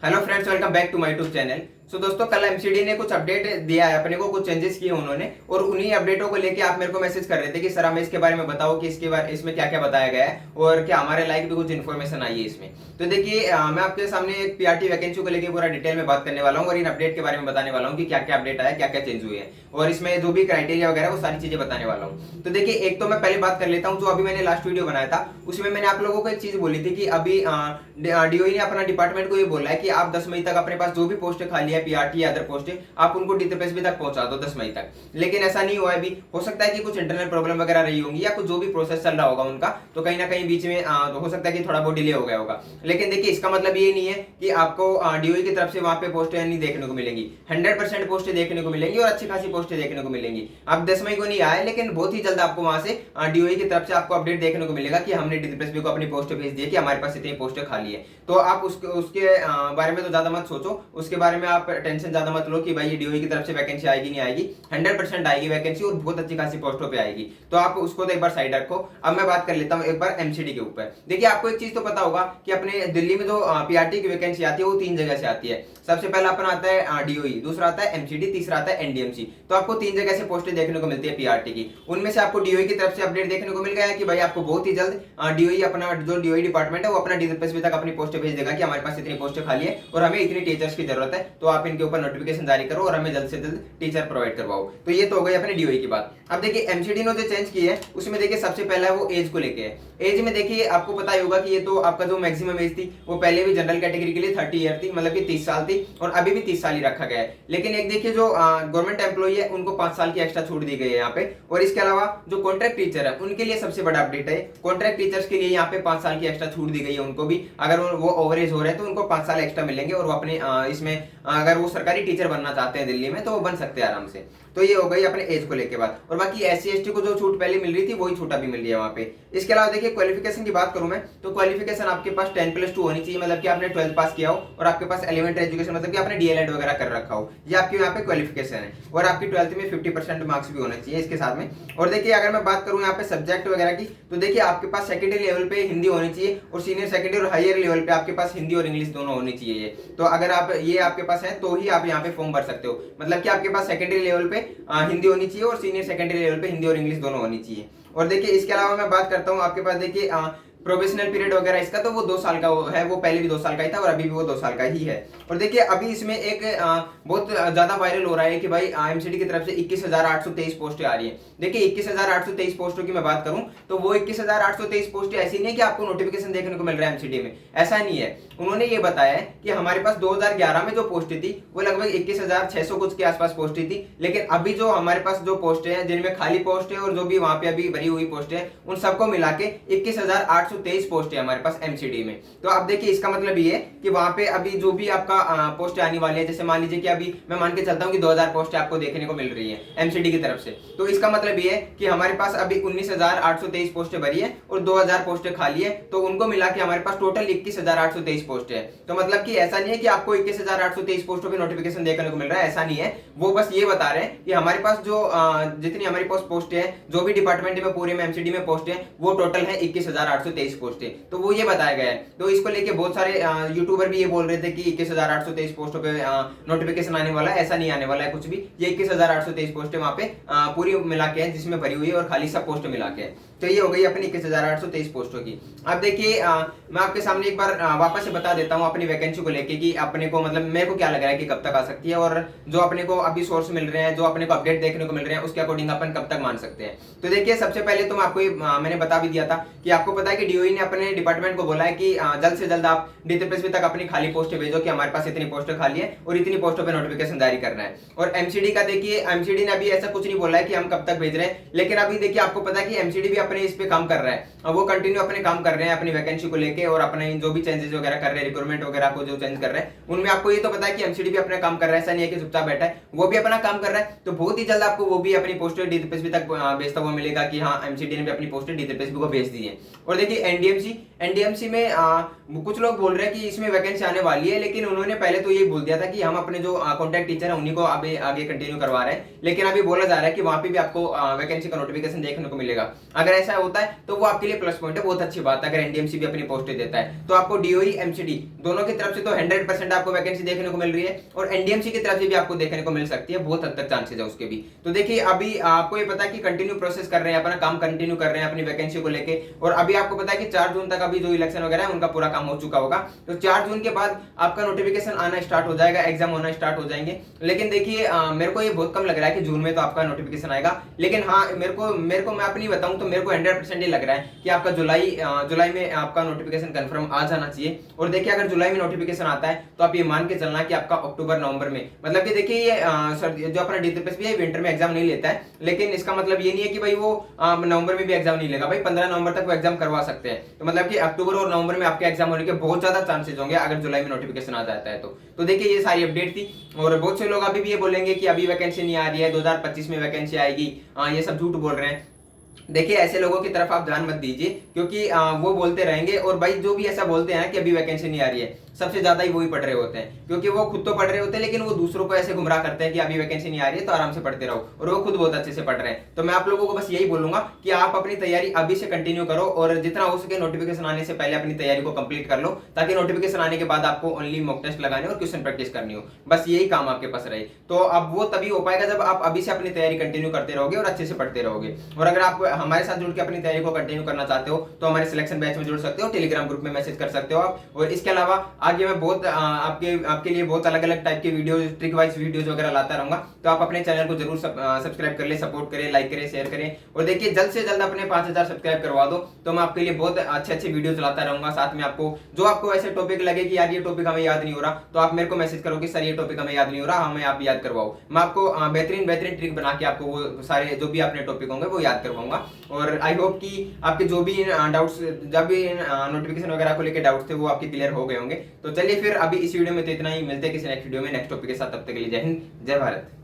Hello friends, welcome back to my YouTube channel. So दोस्तों, कल MCD ने कुछ अपडेट दिया है अपने को, कुछ चेंजेस किए उन्होंने, और उन्हीं अपडेटों को लेके आप मेरे को मैसेज कर रहे थे कि सर हमें इसके बारे में बताओ कि इसके बारे इसमें क्या क्या बताया गया है और क्या हमारे लाइक भी कुछ इन्फॉर्मेशन आई है इसमें। तो देखिए, मैं आपके सामने एक पीआरटी वैकेंसी को लेकर पूरा डिटेल में बात करने वाला हूँ और इन अपडेट के बारे में बताने वाला हूँ कि क्या क्या अपडेट आया, क्या क्या चेंज हुए हैं और इसमें जो भी क्राइटेरिया वगैरह वो सारी चीजें बताने वाला हूँ। तो देखिए, एक तो मैं पहले बात कर लेता हूँ, जो अभी मैंने लास्ट वीडियो बनाया था उसमें मैंने आप लोगों को एक चीज बोली थी कि अभी डीओई ने अपना डिपार्टमेंट को ये बोला है कि आप 10 मई तक अपने पास जो भी पोस्ट खाली है पीआरटी या अदर पोस्ट आप उनको डीटीपीएसबी तक पहुंचा दो 10 मई तक। लेकिन ऐसा नहीं हुआ है। भी हो सकता है कि कुछ इंटरनल प्रॉब्लम वगैरह रही होंगी या कुछ जो भी प्रोसेस चल रहा होगा उनका, तो कहीं ना कहीं बीच में हो सकता है कि थोड़ा बहुत डिले हो गया होगा। लेकिन देखिए, इसका मतलब ये नहीं है कि आपको डीओई की तरफ से वहां पे पोस्टें नहीं देखने को मिलेंगी। 100% पोस्टें देखने को मिलेंगी और अच्छी खासी पोस्टें देखने को मिलेंगी। अब 10 मई को नहीं आए, लेकिन बहुत ही जल्द आपको वहां से डीओई की तरफ से आपको अपडेट देखने को मिलेगा कि हमने डीटीपीएसबी को अपनी पोस्ट भेज दी है कि हमारे पास इतनी पोस्टें खाली है। तो आप उसके बारे में तो ज्यादा मत सोचो, उसके बारे में आप टेंशन ज्यादा मत लो कि भाई डीओई की तरफ से वैकेंसी आएगी नहीं आएगी। 100% आएगी वैकेंसी और बहुत अच्छी खासी पोस्टों पे आएगी। तो आप उसको तो एक बार साइड रखो। अब मैं बात कर लेता हूँ एक बार एमसीडी के ऊपर। देखिए, आपको एक चीज तो पता होगा कि अपने दिल्ली में जो पीआरटी की वैकेंसी आती है वो 3 जगह से आती है। सबसे पहला अपना आता है डीओई, दूसरा आता है एमसीडी, तीसरा आता है एनडीएमसी। तो आपको 3 जगह से पोस्टें देखने को मिलती है पीआरटी की। उनमें से आपको डीओई की तरफ से अपडेट देखने को मिल गया है कि भाई आपको बहुत ही जल्द डीओई अपना जो डीओई डिपार्टमेंट है वो अपना डीटीपीएसबी तक अपनी पोस्टें भेज देगा कि हमारे पास इतनी पोस्टें खाली है और हमें इतनी टीचर्स की जरूरत है, तो आप इनके ऊपर नोटिफिकेशन जारी करो और हमें जल्द से जल्द टीचर प्रोवाइड करवाओ। तो ये तो हो गई अपने डीओई की बात। अब देखिए, एमसीडी ने जो चेंज की है उसमें देखिए सबसे पहला है वो एज को लेके है। एज में देखिए आपको पता ही होगा कि ये तो आपका जो मैक्सिमम एज थी वो पहले भी जनरल कैटेगरी के लिए 30 ईयर थी, मतलब कि 30 साल थी और अभी भी 30 साल ही रखा गया है। लेकिन एक देखिए, जो गवर्नमेंट एम्प्लॉई है उनको 5 साल की एक्स्ट्रा छूट दी गई है यहाँ पे। और इसके अलावा जो कॉन्ट्रैक्ट टीचर है उनके लिए सबसे बड़ा अपडेट है। कॉन्ट्रैक्ट टीचर्स के लिए यहाँ पे 5 साल की एक्स्ट्रा छूट दी गई है। उनको भी अगर वो ओवर एज हो रहे हैं तो उनको 5 साल एक्स्ट्रा मिलेंगे और वो अपने इसमें अगर वो सरकारी टीचर बनना चाहते हैं दिल्ली में तो वो बन सकते हैं आराम से। तो ये हो गई अपने एज को लेके बात। और बाकी एससी एसटी को जो छूट पहले मिल रही थी वही छूट अभी मिल रही है वहां पे। इसके अलावा देखिए, क्वालिफिकेशन की बात करूं मैं तो क्वालिफिकेशन आपके पास 10+2 होनी चाहिए, मतलब कि आपने 12th पास किया हो और आपके पास एलिमेंट्री एजुकेशन मतलब कि आपने डीएलएड वगैरह कर रखा हो, ये आपकी यहाँ पे क्वालिफिकेशन है। और आपकी 12th में 50% मार्क्स भी होने चाहिए इसके साथ में। और देखिए, अगर मैं बात करूं यहाँ पे सब्जेक्ट वगैरह की, तो देखिए आपके पास सेकेंडरी लेवल पे हिंदी होनी चाहिए और सीनियर सेकेंडरी और हायर लेवल पे आपके पास हिंदी और इंग्लिश दोनों होनी चाहिए। तो अगर आप ये आपके पास है तो ही आप यहाँ पे फॉर्म भर सकते हो, मतलब कि आपके पास सेकेंडरी लेवल पे हिंदी होनी चाहिए और सीनियर सेकेंडरी लेवल पे हिंदी और इंग्लिश दोनों होनी चाहिए। और देखिए, इसके अलावा मैं बात करता हूँ आपके पास देखिए प्रोबेशनल पीरियड वगैरह इसका, तो वो 2 साल का है, वो पहले भी 2 साल का ही था और अभी भी वो 2 साल का ही है। और देखिए, अभी इसमें एक बहुत ज्यादा वायरल हो रहा है कि भाई एमसीडी की तरफ से 21,823 पोस्टें आ रही है। देखिए, 21,823 पोस्टों की मैं बात करूं तो वो 21,823 पोस्टें ऐसी नहीं है कि आपको नोटिफिकेशन देखने को मिल रहा है एमसीडी में, ऐसा नहीं है। उन्होंने ये बताया है कि हमारे पास 2011 में जो पोस्टें थी वो लगभग 21,600 कुछ के आसपास पोस्टें थी। लेकिन अभी जो हमारे पास जो पोस्टें हैं जिनमें खाली पोस्ट है और जो भी वहां पे अभी भरी हुई पोस्टें हैं उन सबको मिला के 21,823 पोस्ट है हमारे पास एमसीडी में। तो अब देखिए, इसका मतलब ये है कि वहां पे अभी जो भी आपका पोस्ट आने वाली है, जैसे मान लीजिए कि अभी मैं मान के चलता हूं कि 2000 पोस्ट आपको देखने को मिल रही है एमसीडी की तरफ से, तो इसका मतलब ये है कि हमारे पास अभी 19,823 पोस्टें भरी है और 2000 पोस्टें खाली है, तो उनको मिला के हमारे पास टोटल 21,823 पोस्ट है। तो मतलब कि ऐसा नहीं है कि आपको 21,823 पोस्टों पे नोटिफिकेशन देखने को मिल रहा है, ऐसा नहीं है। वो बस ये बता रहे हैं कि हमारे पास जो जितनी हमारे पास पोस्ट है, जो भी डिपार्टमेंट में पूरे में एमसीडी में पोस्ट है, वो टोटल है 21,823 पोस्ट है। तो वो ये बताया गया है। तो इसको लेके बहुत सारे यूट्यूबर भी ये बोल रहे थे कि 21,823 पोस्टों पे नोटिफिकेशन आने वाला है, ऐसा नहीं आने वाला है कुछ भी। ये 21,823 पोस्टें वहां पे पूरी मिला के है जिसमें भरी हुई है और खाली सब पोस्ट मिला के है। तो ये हो गई अपनी 21,823 पोस्टों की। अब देखिए, मैं आपके सामने एक बार वापस से बता देता हूँ अपनी वैकेंसी को लेके कि अपने को मतलब मेरे को क्या लग रहा है कि कब तक आ सकती है और जो अपने को अभी सोर्स मिल रहे हैं, जो अपने को अपडेट देखने को मिल रहे हैं, उसके अकॉर्डिंग अपन कब तक मान सकते हैं। तो देखिए, सबसे पहले तो मैं आपको मैंने बता भी दिया था कि आपको पता है कि डीओई ने अपने डिपार्टमेंट को बोला है कि जल्द से जल्द आप डीटीपीएसबी तक अपनी खाली पोस्टें भेजो कि हमारे पास इतनी पोस्टें खाली है और इतनी पोस्टों पे नोटिफिकेशन जारी करना है। और एमसीडी का देखिए, एमसीडी ने अभी ऐसा कुछ नहीं बोला है कि हम कब तक भेज रहे हैं, लेकिन अभी देखिए आपको पता है कि एमसीडी भी अपने इस पे काम कर रहा है, वो कंटिन्यू अपने काम कर रहे हैं अपनी वैकेंसी को लेके और अपने जो भी चेंजेस वगैरह कर रहे हैं, रिक्रूटमेंट वगैरह को जो चेंज कर रहे हैं उनमें आपको ये तो पता है कि एमसीडी भी अपना काम कर रहा है, ऐसा नहीं है कि चुपचाप बैठा है, वो भी अपना काम कर रहा है। तो बहुत ही जल्द आपको वो भी अपनी पोस्ट डीटीपीएसबी तक भेजता हुआ मिलेगा कि हाँ, एमसीडी ने भी अपनी पोस्ट डीटीपीएसबी को भेज दी है। और देखिए, एनडीएमसी में कुछ लोग बोल रहे हैं कि इसमें वैकेंसी आने वाली है, लेकिन उन्होंने पहले तो ये बोल दिया था कि हम अपने जो कॉन्टैक्ट टीचर है उन्हीं को अभी आगे कंटिन्यू करवा रहे हैं, लेकिन अभी बोला जा रहा है कि वहां पे भी आपको वैकेंसी का नोटिफिकेशन देखने को मिलेगा। अगर ऐसा होता है तो वो आपके लिए प्लस पॉइंट है, बहुत अच्छी बात है अगर एनडीएमसी भी अपनी पोस्ट देता है। तो आपको डीओई एमसीडी दोनों की तरफ से तो 100% आपको वैकेंसी देखने को मिल रही है, और एनडीएमसी की तरफ से भी आपको देखने को मिल सकती है, बहुत हद तक चांसेस है उसके भी। तो देखिए अभी आपको ये पता है कि कंटिन्यू प्रोसेस कर रहे हैं, अपना काम कंटिन्यू कर रहे हैं अपनी वैकेंसी को लेके, और अभी आपको पता है कि 4 जून तक अभी जो इलेक्शन वगैरह है उनका पूरा काम हो चुका होगा। तो 4 जून के बाद आपका नोटिफिकेशन आना स्टार्ट हो जाएगा, एग्जाम होना स्टार्ट हो जाएंगे। लेकिन देखिए मेरे को ये बहुत कम लग रहा है कि जून में तो आपका नोटिफिकेशन आएगा, लेकिन हाँ मेरे को मैं अपनी बताऊं तो मेरे को 100% ये लग रहा है कि आपका जुलाई में आपका नोटिफिकेशन कंफर्म आ जाना चाहिए। और देखिए अगर जुलाई में नोटिफिकेशन आता है तो आप ये मान के चलना कि आपका अक्टूबर नवंबर में, मतलब कि देखिए ये जो अपना डीटीपीएस भी है विंटर में एग्जाम नहीं लेता है, लेकिन इसका मतलब ये नहीं है कि भाई वो नवंबर में भी एग्जाम नहीं लेगा। भाई 15 नवंबर तक वो एग्जाम करवा सकते हैं, तो मतलब कि अक्टूबर और नवंबर में आपके एग्जाम होने के बहुत ज्यादा चांसेस होंगे अगर जुलाई में नोटिफिकेशन आ जाता है तो देखिए ये सारी अपडेट थी। और बहुत से लोग अभी भी ये बोलेंगे कि अभी वैकेंसी नहीं आ रही है, 2025 में वैकेंसी आएगी, ये सब झूठ बोल रहे हैं। देखिए ऐसे लोगों की तरफ आप ध्यान मत दीजिए, क्योंकि वो बोलते रहेंगे, और भाई जो भी ऐसा बोलते हैं कि अभी वैकेंसी नहीं आ रही है, सबसे ज्यादा ही वही पढ़ रहे होते हैं, क्योंकि वो खुद तो पढ़ रहे होते हैं लेकिन वो दूसरों को ऐसे गुमराह करते हैं कि अभी वैकेंसी नहीं आ रही है तो आराम से पढ़ते रहो, और वो खुद बहुत अच्छे से पढ़ रहे हैं। तो मैं आप लोगों को बस यही बोलूंगा कि आप अपनी तैयारी अभी से कंटिन्यू करो, और जितना हो सके नोटिफिकेशन आने से पहले अपनी तैयारी को कंप्लीट कर लो, ताकि नोटिफिकेशन आने के बाद आपको ओनली मॉक टेस्ट लगाने और क्वेश्चन प्रैक्टिस करनी हो, बस यही काम आपके पास रहे। तो अब वो तभी हो पाएगा जब आप अभी से अपनी तैयारी कंटिन्यू करते रहोगे और अच्छे से पढ़ते रहोगे। और अगर आप हमारे साथ जुड़ के अपनी तैयारी को कंटिन्यू करना चाहते हो तो हमारे सिलेक्शन बैच में जुड़ सकते हो, टेलीग्राम ग्रुप में मैसेज कर सकते हो आप। और इसके अलावा आगे मैं बहुत आपके लिए बहुत अलग अलग टाइप के वीडियो, ट्रिक वाइज वीडियोस वगैरह लाता रहूंगा, तो आप अपने चैनल को जरूर सब्सक्राइब कर ले, सपोर्ट करें, लाइक करें, शेयर करें। और देखिए जल्द से जल्द अपने 5000 सब्सक्राइब करवा दो, तो मैं आपके लिए बहुत अच्छे अच्छे वीडियोस लाता रहूंगा। साथ में आपको ऐसे टॉपिक लगे कि यार ये टॉपिक हमें याद नहीं हो रहा, तो आप मेरे को मैसेज करो कि सर ये टॉपिक हमें याद नहीं हो रहा, हमें आप याद करवाओ। मैं आपको बेहतरीन ट्रिक बना के आपको वो सारे जो भी अपने टॉपिक होंगे वो याद करवाऊंगा। और आई होप कि आपके जो भी डाउट्स, जब भी नोटिफिकेशन वगैरह को लेकर डाउट्स थे वो आपके क्लियर हो गए होंगे। तो चलिए फिर अभी इस वीडियो में तो इतना ही, मिलते हैं किसी नेक्स्ट वीडियो में नेक्स्ट टॉपिक के साथ। तब तक के लिए जय हिंद, जय भारत।